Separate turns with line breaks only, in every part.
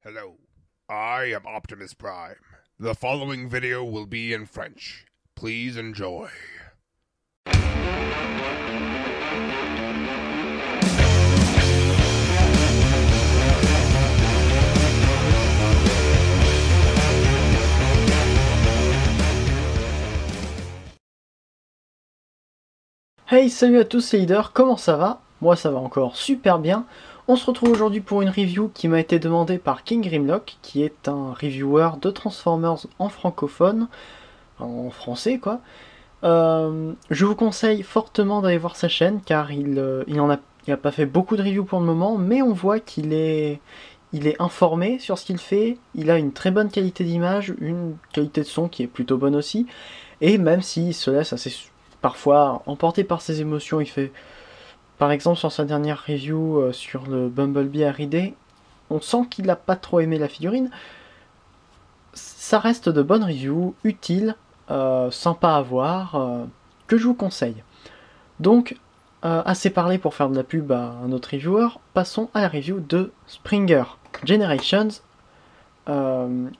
Hello, I am Optimus Prime. The following video will be in French. Please enjoy.
Hey, salut à tous, c'est Leader, comment ça va? Moi ça va encore super bien. On se retrouve aujourd'hui pour une review qui m'a été demandée par King Grimlock, qui est un reviewer de Transformers en francophone, en français quoi. Je vous conseille fortement d'aller voir sa chaîne car il a pas fait beaucoup de reviews pour le moment, mais on voit qu'il est informé sur ce qu'il fait, il a une très bonne qualité d'image, une qualité de son qui est plutôt bonne aussi, et même s'il se laisse assez parfois emporté par ses émotions, il fait, par exemple sur sa dernière review sur le Bumblebee R.I.D., on sent qu'il n'a pas trop aimé la figurine. Ça reste de bonnes reviews, utiles, sympas à voir, que je vous conseille. Donc, assez parlé pour faire de la pub à un autre reviewer, passons à la review de Springer Generations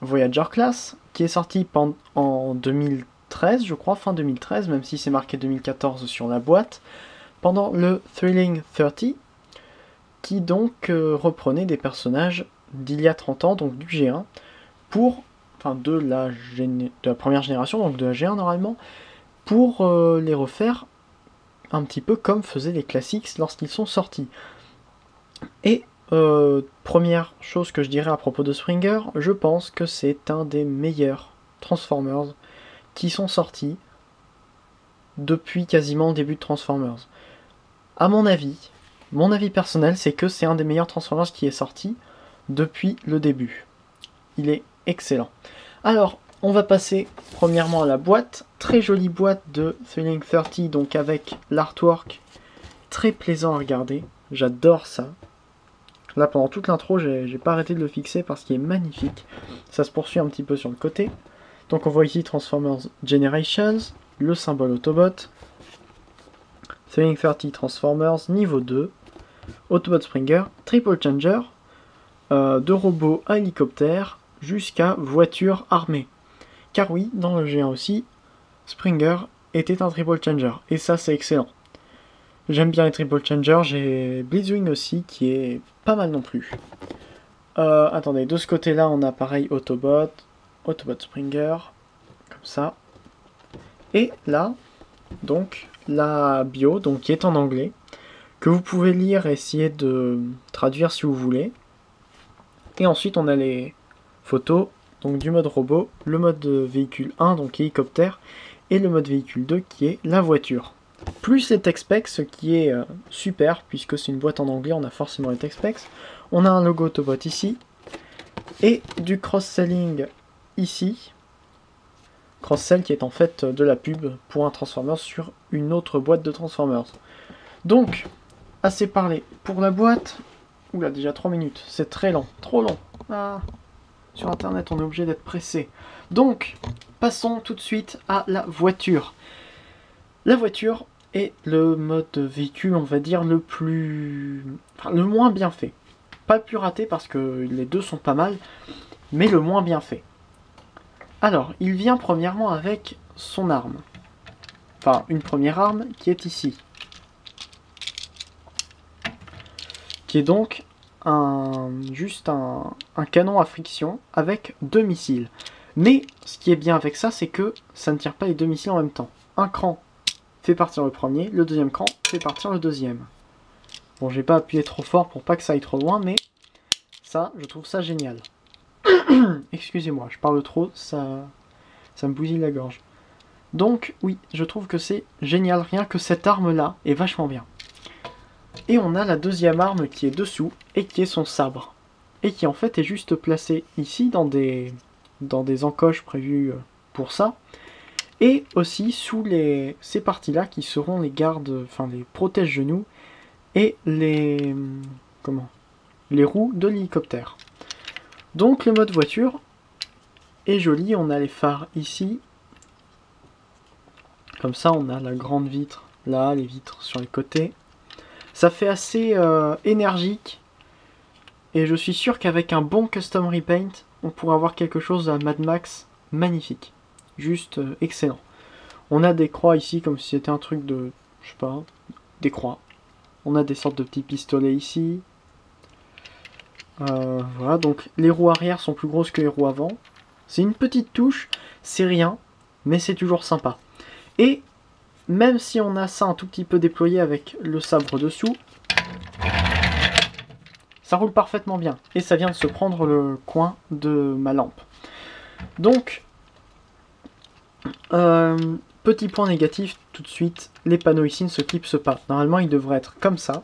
Voyager Class, qui est sorti en 2013, je crois, fin 2013, même si c'est marqué 2014 sur la boîte, pendant le Thrilling 30, qui donc reprenait des personnages d'il y a 30 ans, donc du G1, de la première génération, donc de la G1 normalement, pour les refaire un petit peu comme faisaient les classiques lorsqu'ils sont sortis. Et première chose que je dirais à propos de Springer, je pense que c'est un des meilleurs Transformers qui sont sortis depuis quasiment le début de Transformers. À mon avis personnel, c'est que c'est un des meilleurs Transformers qui est sorti depuis le début. Il est excellent. Alors, on va passer premièrement à la boîte. Très jolie boîte de Thrilling 30, donc avec l'artwork très plaisant à regarder. J'adore ça. Là, pendant toute l'intro, j'ai pas arrêté de le fixer parce qu'il est magnifique. Ça se poursuit un petit peu sur le côté. Donc on voit ici Transformers Generations, le symbole Autobot, Thrilling 30 Transformers niveau 2, Autobot Springer, Triple Changer, de robots à hélicoptère jusqu'à voiture armée. Car oui, dans le G1 aussi, Springer était un Triple Changer. Et ça, c'est excellent. J'aime bien les Triple Changer, j'ai Blitzwing aussi, qui est pas mal non plus. Attendez, de ce côté-là, on a pareil Autobot Springer, comme ça. Et là, donc, la bio, donc, qui est en anglais, que vous pouvez lire et essayer de traduire si vous voulez. Et ensuite, on a les photos, donc du mode robot, le mode véhicule 1, donc hélicoptère, et le mode véhicule 2, qui est la voiture. Plus les text specs, ce qui est super, puisque c'est une boîte en anglais, on a forcément les text specs. On a un logo Autobot ici, et du cross-selling ici. Cross-sell qui est en fait de la pub pour un Transformers sur une autre boîte de Transformers. Donc, assez parlé. Pour la boîte, oula, déjà 3 minutes, c'est très lent, trop long. Ah. Sur internet, on est obligé d'être pressé. Donc, passons tout de suite à la voiture. La voiture est le mode véhicule, on va dire, le moins bien fait. Pas le plus raté parce que les deux sont pas mal, mais le moins bien fait. Alors, il vient premièrement avec son arme. Enfin, une première arme qui est ici. Qui est donc juste un canon à friction avec 2 missiles. Mais ce qui est bien avec ça, c'est que ça ne tire pas les 2 missiles en même temps. Un cran fait partir le premier, le deuxième cran fait partir le deuxième. Bon, j'ai pas appuyé trop fort pour pas que ça aille trop loin, mais ça, je trouve ça génial. Excusez-moi, je parle trop, ça me bousille la gorge. Donc, oui, je trouve que c'est génial, rien que cette arme-là est vachement bien. Et on a la deuxième arme qui est dessous, et qui est son sabre. Et qui en fait est juste placée ici, dans des encoches prévues pour ça. Et aussi sous ces parties-là qui seront les gardes, enfin les protège-genoux, et les roues de l'hélicoptère. Donc le mode voiture est joli, on a les phares ici. Comme ça on a la grande vitre là, les vitres sur les côtés. Ça fait assez énergique. Et je suis sûr qu'avec un bon custom repaint, on pourra avoir quelque chose à Mad Max magnifique. Juste excellent. On a des croix ici comme si c'était un truc de... je sais pas, des croix. On a des sortes de petits pistolets ici. Voilà, donc les roues arrière sont plus grosses que les roues avant. C'est une petite touche, c'est rien, mais c'est toujours sympa. Et même si on a ça un tout petit peu déployé avec le sabre dessous, ça roule parfaitement bien. Et ça vient de se prendre le coin de ma lampe. Donc, petit point négatif tout de suite, les panneaux ici ne se clipsent pas. Normalement, ils devraient être comme ça.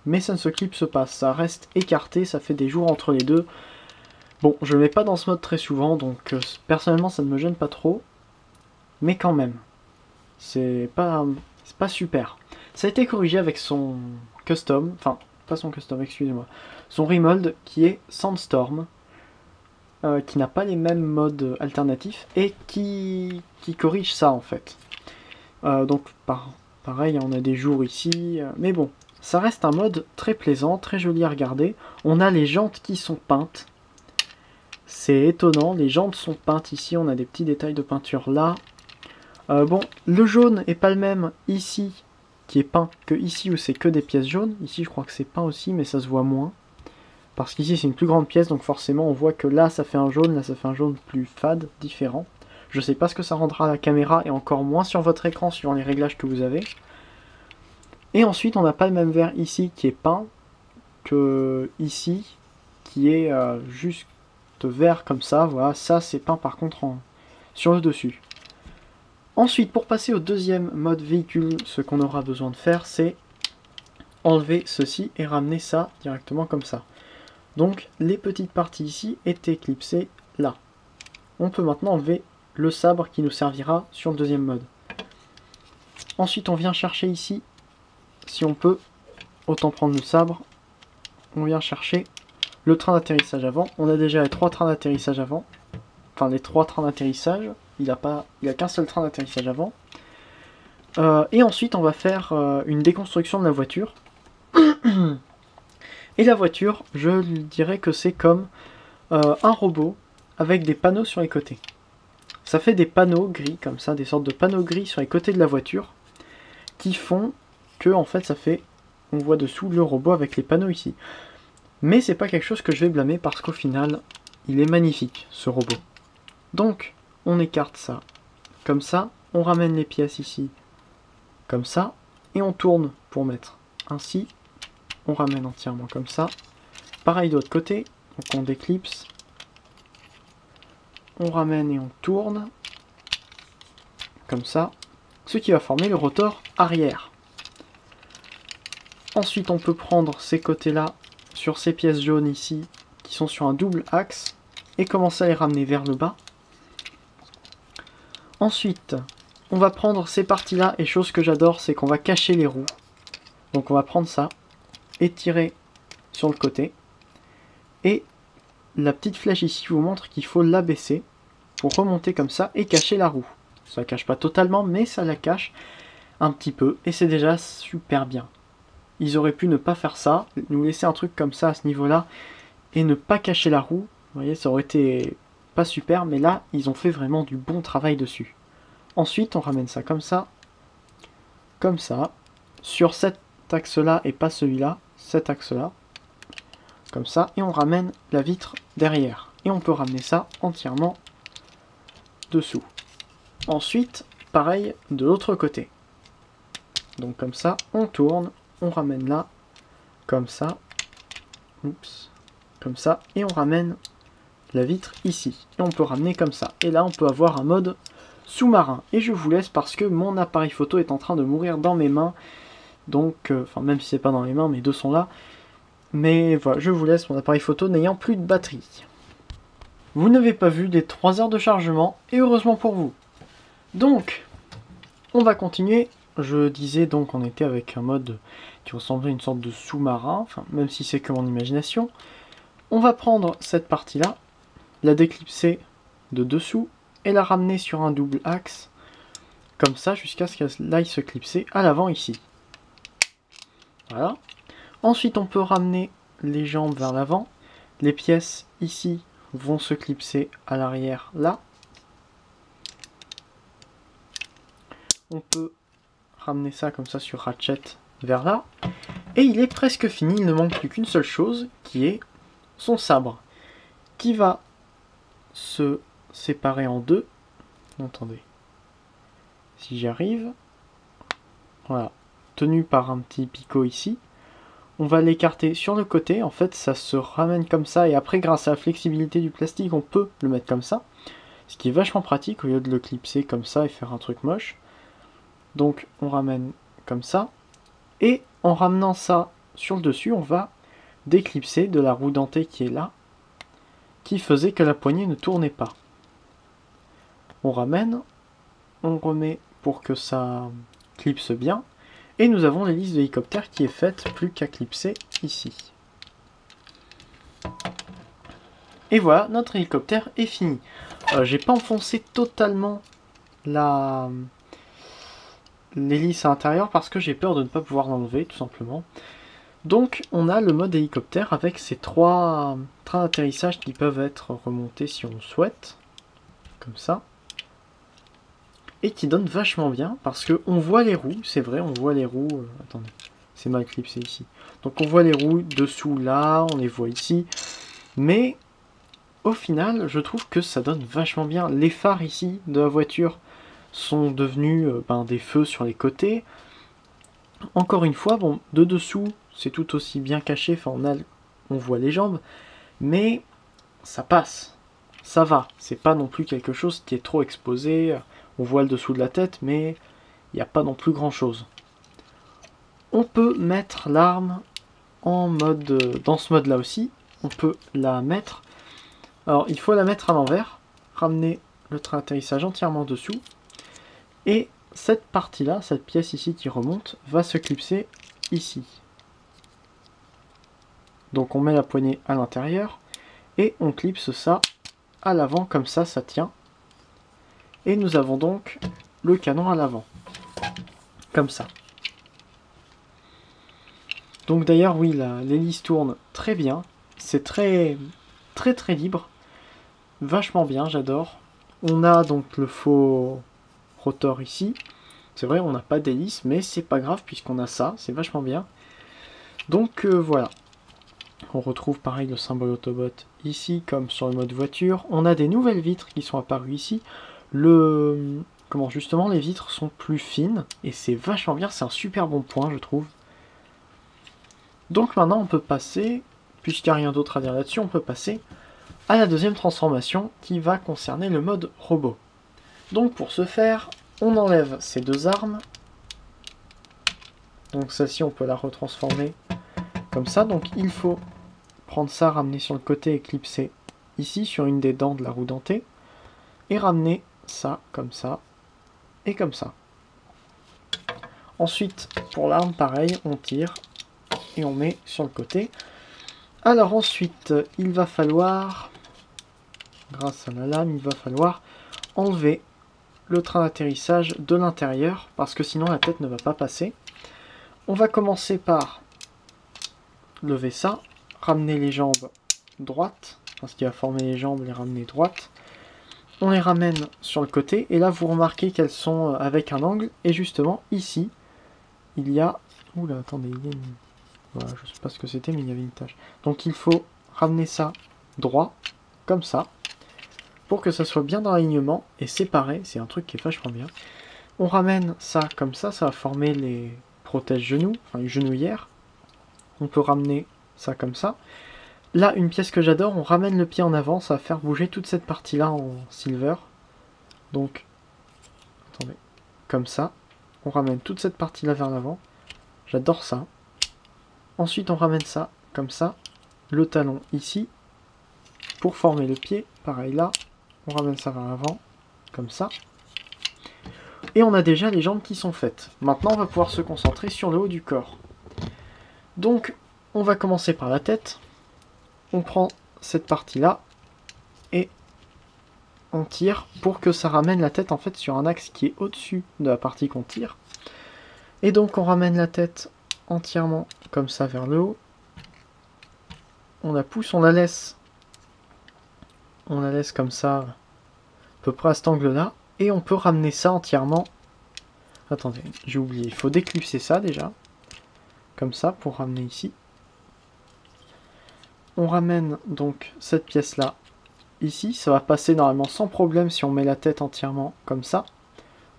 Mais ça ne se clipse pas, ça reste écarté, ça fait des jours entre les deux. Bon, je ne le mets pas dans ce mode très souvent, donc personnellement ça ne me gêne pas trop. Mais quand même, c'est pas super. Ça a été corrigé avec son custom, enfin, pas son custom, excusez-moi. Son remold qui est Sandstorm, qui n'a pas les mêmes modes alternatifs, et qui corrige ça en fait. Donc pareil, on a des jours ici, mais bon. Ça reste un mode très plaisant, très joli à regarder. On a les jantes qui sont peintes. C'est étonnant, les jantes sont peintes ici, on a des petits détails de peinture là. Bon, le jaune est pas le même ici, qui est peint, que ici où c'est que des pièces jaunes. Ici je crois que c'est peint aussi, mais ça se voit moins. Parce qu'ici c'est une plus grande pièce, donc forcément on voit que là ça fait un jaune, là ça fait un jaune plus fade, différent. Je sais pas ce que ça rendra à la caméra, et encore moins sur votre écran, suivant les réglages que vous avez. Et ensuite, on n'a pas le même vert ici qui est peint que ici, qui est juste vert comme ça. Voilà, ça c'est peint par contre sur le dessus. Ensuite, pour passer au deuxième mode véhicule, ce qu'on aura besoin de faire, c'est enlever ceci et ramener ça directement comme ça. Donc, les petites parties ici étaient clipsées là. On peut maintenant enlever le sabre qui nous servira sur le deuxième mode. Ensuite, on vient chercher ici. Si on peut, autant prendre le sabre. On vient chercher le train d'atterrissage avant. On a déjà les 3 trains d'atterrissage avant. Enfin, les 3 trains d'atterrissage. Il n'y a qu'un seul train d'atterrissage avant. Et ensuite, on va faire une déconstruction de la voiture. Et la voiture, je dirais que c'est comme un robot avec des panneaux sur les côtés. Ça fait des panneaux gris, comme ça, des sortes de panneaux gris sur les côtés de la voiture, qui font que en fait ça fait, on voit dessous le robot avec les panneaux ici. Mais c'est pas quelque chose que je vais blâmer parce qu'au final, il est magnifique ce robot. Donc, on écarte ça comme ça, on ramène les pièces ici comme ça, et on tourne pour mettre ainsi, on ramène entièrement comme ça. Pareil de l'autre côté, donc on déclipse, on ramène et on tourne comme ça, ce qui va former le rotor arrière. Ensuite, on peut prendre ces côtés-là, sur ces pièces jaunes ici, qui sont sur un double axe, et commencer à les ramener vers le bas. Ensuite, on va prendre ces parties-là, et chose que j'adore, c'est qu'on va cacher les roues. Donc on va prendre ça, et tirer sur le côté. Et la petite flèche ici vous montre qu'il faut l'abaisser, pour remonter comme ça, et cacher la roue. Ça ne cache pas totalement, mais ça la cache un petit peu, et c'est déjà super bien. Ils auraient pu ne pas faire ça, nous laisser un truc comme ça à ce niveau-là, et ne pas cacher la roue. Vous voyez, ça aurait été pas super, mais là, ils ont fait vraiment du bon travail dessus. Ensuite, on ramène ça, comme ça, sur cet axe-là et pas celui-là, cet axe-là, comme ça, et on ramène la vitre derrière. Et on peut ramener ça entièrement dessous. Ensuite, pareil de l'autre côté. Donc comme ça, on tourne, on ramène là, comme ça, oups, comme ça, et on ramène la vitre ici. Et on peut ramener comme ça. Et là, on peut avoir un mode sous-marin. Et je vous laisse parce que mon appareil photo est en train de mourir dans mes mains. Donc, enfin, même si c'est pas dans mes mains, mes deux sont là. Mais voilà, je vous laisse mon appareil photo n'ayant plus de batterie. Vous n'avez pas vu les 3 heures de chargement, et heureusement pour vous. Donc, on va continuer. Je disais donc on était avec un mode qui ressemblait à une sorte de sous-marin, enfin même si c'est que mon imagination. On va prendre cette partie-là, la déclipser de dessous et la ramener sur un double axe, comme ça jusqu'à ce qu'elle aille se clipser à l'avant ici. Voilà. Ensuite on peut ramener les jambes vers l'avant. Les pièces ici vont se clipser à l'arrière là. On peut ramener ça comme ça sur Ratchet vers là. Et il est presque fini, il ne manque plus qu'une seule chose, qui est son sabre, qui va se séparer en deux. Attendez, si j'y arrive, voilà, tenu par un petit picot ici. On va l'écarter sur le côté, en fait ça se ramène comme ça, et après grâce à la flexibilité du plastique, on peut le mettre comme ça, ce qui est vachement pratique au lieu de le clipser comme ça et faire un truc moche. Donc on ramène comme ça, et en ramenant ça sur le dessus, on va déclipser de la roue dentée qui est là, qui faisait que la poignée ne tournait pas. On ramène, on remet pour que ça clipse bien, et nous avons l'hélice de l'hélicoptère qui est faite, plus qu'à clipser ici. Et voilà, notre hélicoptère est fini. J'ai pas enfoncé totalement l'hélice à l'intérieur parce que j'ai peur de ne pas pouvoir l'enlever, tout simplement. Donc on a le mode hélicoptère avec ces 3 trains d'atterrissage qui peuvent être remontés si on le souhaite, comme ça. Et qui donne vachement bien parce que on voit les roues, c'est vrai, on voit les roues. Attendez, c'est mal clipsé ici. Donc on voit les roues dessous là, on les voit ici. Mais au final, je trouve que ça donne vachement bien. Les phares ici de la voiture sont devenus des feux sur les côtés. Encore une fois, bon, de dessous, c'est tout aussi bien caché. Enfin, on voit les jambes, mais ça passe, ça va. C'est pas non plus quelque chose qui est trop exposé. On voit le dessous de la tête, mais il n'y a pas non plus grand chose. On peut mettre l'arme en mode, dans ce mode là aussi. On peut la mettre. Alors il faut la mettre à l'envers. Ramener le train d'atterrissage entièrement dessous. Et cette partie là, cette pièce ici qui remonte, va se clipser ici. Donc on met la poignée à l'intérieur. Et on clipse ça à l'avant, comme ça, ça tient. Et nous avons donc le canon à l'avant, comme ça. Donc d'ailleurs, oui, l'hélice tourne très bien. C'est très libre. Vachement bien, j'adore. On a donc le faux rotor ici. C'est vrai, on n'a pas d'hélice, mais c'est pas grave puisqu'on a ça. C'est vachement bien. Donc voilà. On retrouve pareil le symbole Autobot ici, comme sur le mode voiture. On a des nouvelles vitres qui sont apparues ici. Justement les vitres sont plus fines et c'est vachement bien, c'est un super bon point je trouve. Donc maintenant on peut passer, puisqu'il n'y a rien d'autre à dire là-dessus, on peut passer à la deuxième transformation qui va concerner le mode robot. Donc pour ce faire, on enlève ces deux armes. Donc celle-ci on peut la retransformer comme ça, donc il faut prendre ça, ramener sur le côté et clipser ici sur une des dents de la roue dentée et ramener ça, comme ça, et comme ça. Ensuite, pour l'arme, pareil, on tire, et on met sur le côté. Alors ensuite, il va falloir, grâce à la lame, il va falloir enlever le train d'atterrissage de l'intérieur, parce que sinon la tête ne va pas passer. On va commencer par lever ça, ramener les jambes droites, parce qu'il va former les jambes, les ramener droites. On les ramène sur le côté, et là vous remarquez qu'elles sont avec un angle, et justement ici, il y a... Oula, attendez, il y a une... Voilà, je sais pas ce que c'était, mais il y avait une tâche. Donc il faut ramener ça droit, comme ça, pour que ça soit bien dans l'alignement, et séparé, c'est un truc qui est vachement bien. On ramène ça comme ça va former les protège-genoux, enfin les genouillères. On peut ramener ça comme ça. Là, une pièce que j'adore, on ramène le pied en avant, ça va faire bouger toute cette partie-là en silver. Donc, attendez, comme ça. On ramène toute cette partie-là vers l'avant. J'adore ça. Ensuite, on ramène ça, comme ça. Le talon ici, pour former le pied. Pareil là, on ramène ça vers l'avant, comme ça. Et on a déjà les jambes qui sont faites. Maintenant, on va pouvoir se concentrer sur le haut du corps. Donc, on va commencer par la tête. On prend cette partie-là et on tire pour que ça ramène la tête en fait sur un axe qui est au-dessus de la partie qu'on tire. Et donc on ramène la tête entièrement comme ça vers le haut. on la pousse, on la laisse comme ça, à peu près à cet angle-là, et on peut ramener ça entièrement. Attendez, j'ai oublié, il faut déclipser ça déjà, comme ça, pour ramener ici. On ramène donc cette pièce-là ici, ça va passer normalement sans problème si on met la tête entièrement comme ça.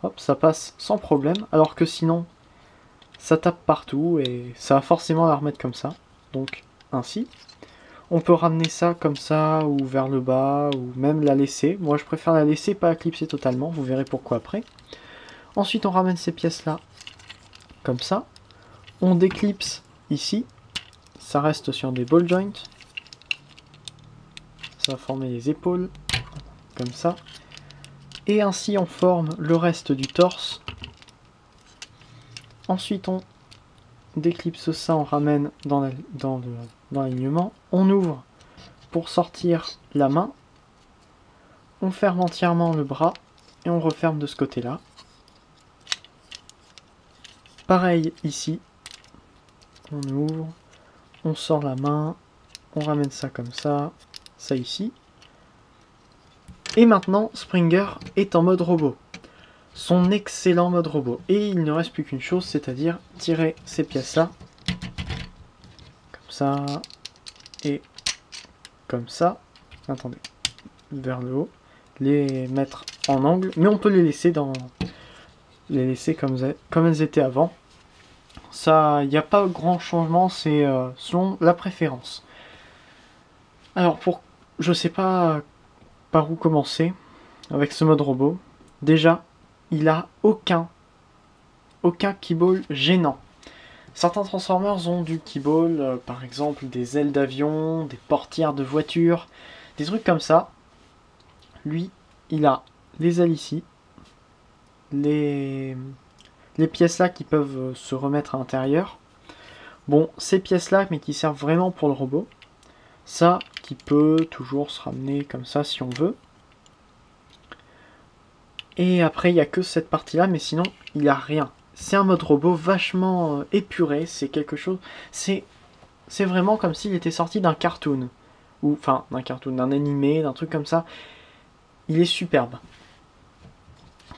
Hop, ça passe sans problème, alors que sinon, ça tape partout et ça va forcément la remettre comme ça. Donc, ainsi. On peut ramener ça comme ça, ou vers le bas, ou même la laisser. Moi, je préfère la laisser, pas la clipser totalement, vous verrez pourquoi après. Ensuite, on ramène ces pièces-là, comme ça. On déclipse ici. Ça reste sur des ball joints. Ça va former les épaules, comme ça. Et ainsi, on forme le reste du torse. Ensuite, on déclipse ça, on ramène dans l'alignement. On ouvre pour sortir la main. On ferme entièrement le bras et on referme de ce côté-là. Pareil ici. On ouvre, on sort la main, on ramène ça comme ça ici. Et maintenant, Springer est en mode robot. Son excellent mode robot. Et il ne reste plus qu'une chose, c'est-à-dire tirer ces pièces-là. Comme ça. Et comme ça. Attendez. Vers le haut. Les mettre en angle. Mais on peut les laisser comme elles étaient avant. Ça, il n'y a pas grand changement, c'est selon la préférence. Alors, je sais pas par où commencer avec ce mode robot. Déjà, il a aucun keyball gênant. Certains Transformers ont du keyball, par exemple des ailes d'avion, des portières de voiture, des trucs comme ça. Lui, il a les ailes ici, les pièces là qui peuvent se remettre à l'intérieur. Bon, ces pièces là, mais qui servent vraiment pour le robot. Ça, qui peut toujours se ramener comme ça si on veut. Et après, il n'y a que cette partie-là, mais sinon, il n'y a rien. C'est un mode robot vachement épuré, c'est quelque chose... C'est vraiment comme s'il était sorti d'un cartoon. Ou, enfin, d'un cartoon, d'un animé, d'un truc comme ça. Il est superbe.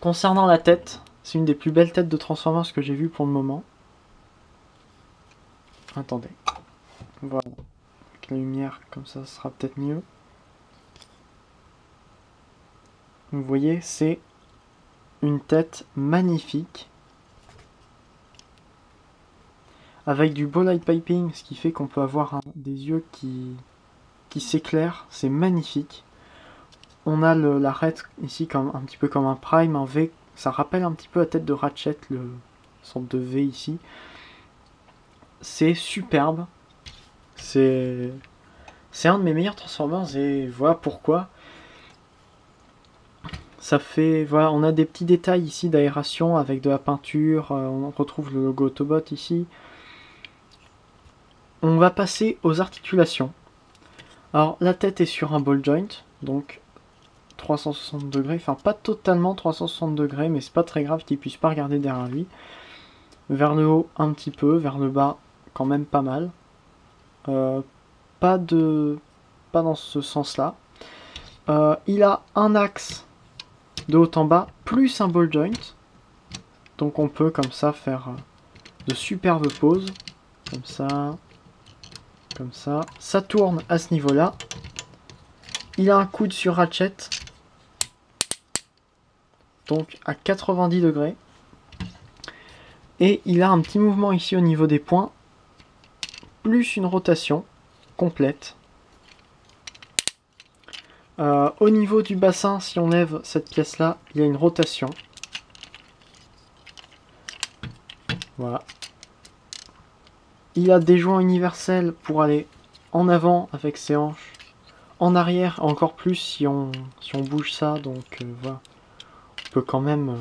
Concernant la tête, c'est une des plus belles têtes de Transformers que j'ai vues pour le moment. Attendez. Voilà. Avec la lumière, comme ça, ce sera peut-être mieux. Vous voyez, c'est une tête magnifique. Avec du beau light piping, ce qui fait qu'on peut avoir des yeux qui s'éclairent. C'est magnifique. On a l'arête ici comme, un petit peu comme un prime, un V. Ça rappelle un petit peu la tête de Ratchet, le sorte de V ici. C'est superbe. C'est un de mes meilleurs Transformers et voilà pourquoi. Ça fait, voilà, on a des petits détails ici d'aération avec de la peinture. On retrouve le logo Autobot ici. On va passer aux articulations. Alors la tête est sur un ball joint, donc 360 degrés, enfin pas totalement 360 degrés, mais c'est pas très grave qu'il puisse pas regarder derrière lui. Vers le haut un petit peu, vers le bas quand même pas mal. Pas dans ce sens-là. Il a un axe de haut en bas, plus un ball joint. Donc on peut comme ça faire de superbes poses. Comme ça. Comme ça. Ça tourne à ce niveau-là. Il a un coude sur Ratchet. Donc à 90 degrés. Et il a un petit mouvement ici au niveau des points. Plus une rotation complète. Au niveau du bassin, si on lève cette pièce-là, il y a une rotation. Voilà. Il a des joints universels pour aller en avant avec ses hanches. En arrière, encore plus si on bouge ça. Donc voilà. On peut quand même...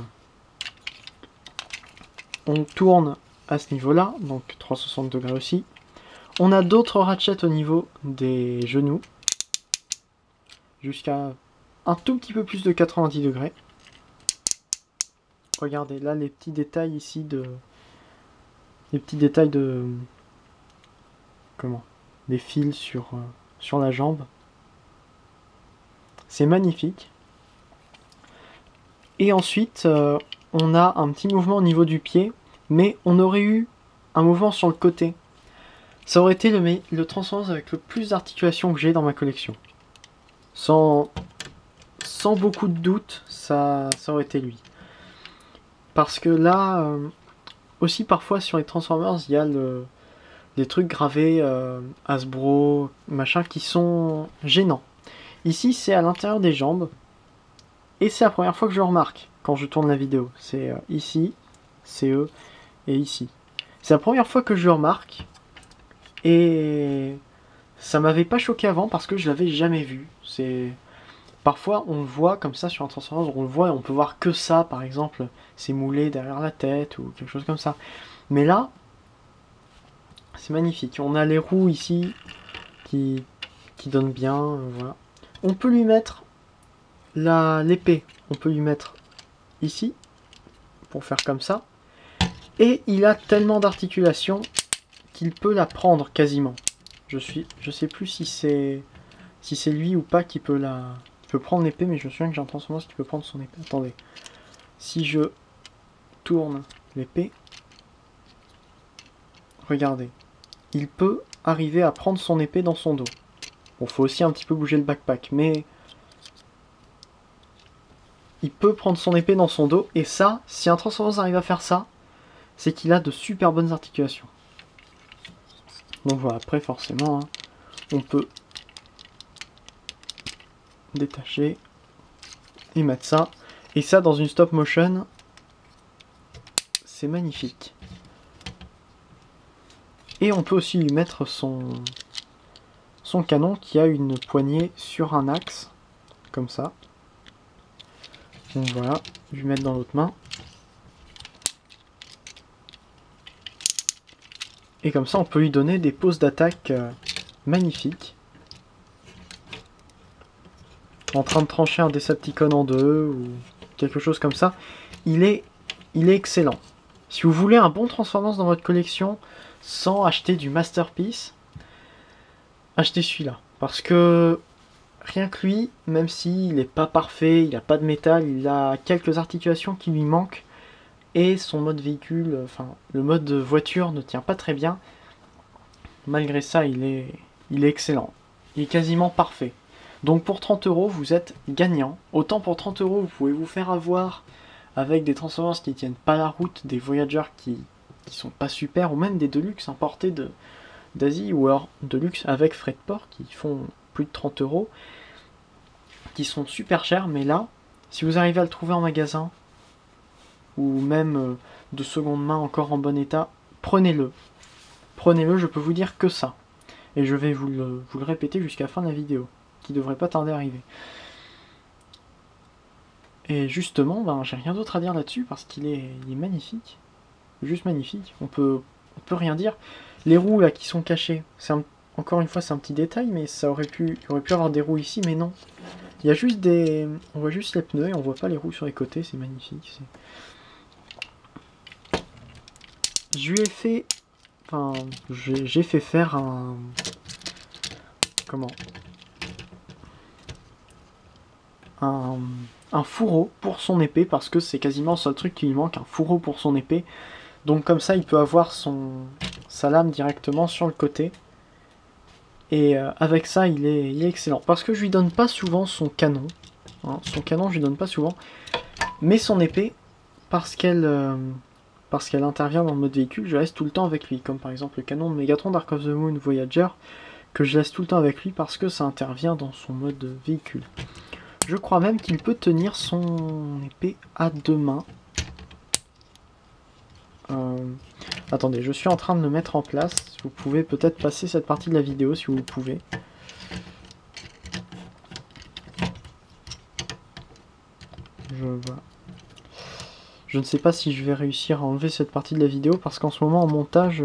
on tourne à ce niveau-là. Donc 360 degrés aussi. On a d'autres ratchets au niveau des genoux. Jusqu'à un tout petit peu plus de 90 degrés. Regardez là les petits détails ici de... les petits détails de... comment? des fils sur la jambe. C'est magnifique. Et ensuite, on a un petit mouvement au niveau du pied, mais on aurait eu un mouvement sur le côté. Ça aurait été le Transformers avec le plus d'articulation que j'ai dans ma collection. Sans beaucoup de doute, ça aurait été lui. Parce que là, aussi parfois sur les Transformers, il y a des trucs gravés Hasbro, machin, qui sont gênants. Ici, c'est à l'intérieur des jambes. Et c'est la première fois que je le remarque quand je tourne la vidéo. C'est ici, CE, et ici. C'est la première fois que je le remarque. Et ça m'avait pas choqué avant parce que je l'avais jamais vu. Parfois on le voit comme ça sur un Transformers, on le voit et on peut voir que ça, par exemple, c'est moulé derrière la tête ou quelque chose comme ça. Mais là, c'est magnifique. On a les roues ici qui donnent bien, voilà. On peut lui mettre l'épée, on peut lui mettre ici pour faire comme ça. Et il a tellement d'articulation qu'il peut la prendre quasiment. Je sais plus si c'est lui ou pas qui peut prendre l'épée, mais je me souviens que j'ai un Transformers qui peut prendre son épée. Attendez. Si je tourne l'épée, regardez. Il peut arriver à prendre son épée dans son dos. Bon, faut aussi un petit peu bouger le backpack, mais il peut prendre son épée dans son dos, et ça, si un Transformers arrive à faire ça, c'est qu'il a de super bonnes articulations. Donc voilà, après forcément, hein, on peut détacher et mettre ça. Et ça dans une stop motion, c'est magnifique. Et on peut aussi lui mettre son canon qui a une poignée sur un axe, comme ça. Donc voilà, je vais lui mettre dans l'autre main. Et comme ça, on peut lui donner des poses d'attaque magnifiques. En train de trancher un Decepticon en deux, ou quelque chose comme ça. Il est excellent. Si vous voulez un bon Transformers dans votre collection, sans acheter du Masterpiece, achetez celui-là. Parce que rien que lui, même s'il n'est pas parfait, il n'a pas de métal, il a quelques articulations qui lui manquent, et son mode véhicule, enfin le mode voiture ne tient pas très bien. Malgré ça, il est excellent. Il est quasiment parfait. Donc pour 30 €, vous êtes gagnant. Autant pour 30 €, vous pouvez vous faire avoir avec des Transformers qui tiennent pas la route, des Voyagers qui sont pas super, ou même des Deluxe importés d'Asie, ou alors Deluxe avec frais de port qui font plus de 30 €, qui sont super chers. Mais là, si vous arrivez à le trouver en magasin, ou même de seconde main encore en bon état, prenez-le. Prenez-le, je peux vous dire que ça. Et je vais vous le répéter jusqu'à la fin de la vidéo, qui devrait pas tarder à arriver. Et justement, ben, j'ai rien d'autre à dire là-dessus, parce qu'il est magnifique. Juste magnifique, on peut rien dire. Les roues là qui sont cachées, encore une fois c'est un petit détail, mais il aurait pu avoir des roues ici, mais non. Il y a juste on voit juste les pneus et on voit pas les roues sur les côtés, c'est magnifique. Je lui ai fait... Enfin, j'ai fait faire un... Comment ? Un fourreau pour son épée, parce que c'est quasiment le seul truc qui lui manque, un fourreau pour son épée. Donc comme ça, il peut avoir sa lame directement sur le côté. Et avec ça, il est excellent. Parce que je lui donne pas souvent son canon. Hein, son canon, je lui donne pas souvent. Mais son épée, parce qu'elle intervient dans le mode véhicule, je laisse tout le temps avec lui. Comme par exemple le canon de Megatron Dark of the Moon Voyager, que je laisse tout le temps avec lui parce que ça intervient dans son mode véhicule. Je crois même qu'il peut tenir son épée à deux mains. Attendez, je suis en train de le mettre en place. Vous pouvez peut-être passer cette partie de la vidéo si vous pouvez. Je ne sais pas si je vais réussir à enlever cette partie de la vidéo parce qu'en ce moment en montage,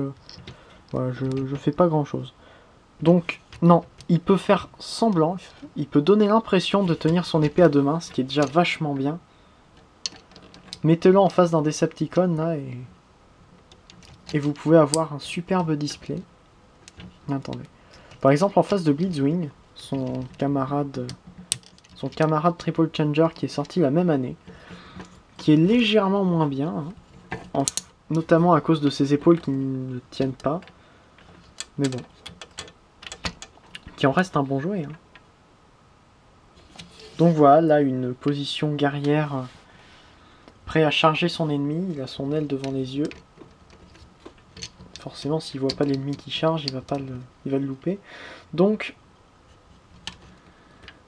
voilà, je fais pas grand chose. Donc, non, il peut faire semblant, il peut donner l'impression de tenir son épée à deux mains, ce qui est déjà vachement bien. Mettez-le en face d'un Decepticon là et vous pouvez avoir un superbe display. Attendez. Par exemple, en face de Blitzwing, son camarade Triple Changer qui est sorti la même année, qui est légèrement moins bien, hein, notamment à cause de ses épaules qui ne tiennent pas. Mais bon. Qui en reste un bon jouet. Hein. Donc voilà, là une position guerrière prêt à charger son ennemi. Il a son aile devant les yeux. Forcément, s'il voit pas l'ennemi qui charge, il va le louper. Donc,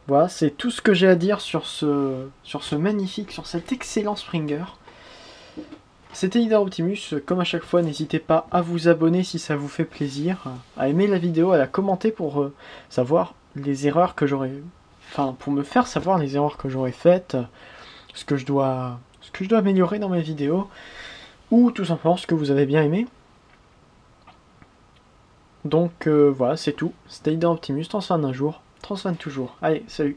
voilà, c'est tout ce que j'ai à dire sur ce magnifique, sur cet excellent Springer. C'était Leader Optimus. Comme à chaque fois, n'hésitez pas à vous abonner si ça vous fait plaisir, à aimer la vidéo, à la commenter pour savoir les erreurs que j'aurais... Enfin, pour me faire savoir les erreurs que j'aurais faites, ce que je dois améliorer dans mes vidéos, ou tout simplement ce que vous avez bien aimé. Donc voilà, c'est tout. C'était Leader Optimus, transfan d'un jour, transfan toujours. Allez, salut!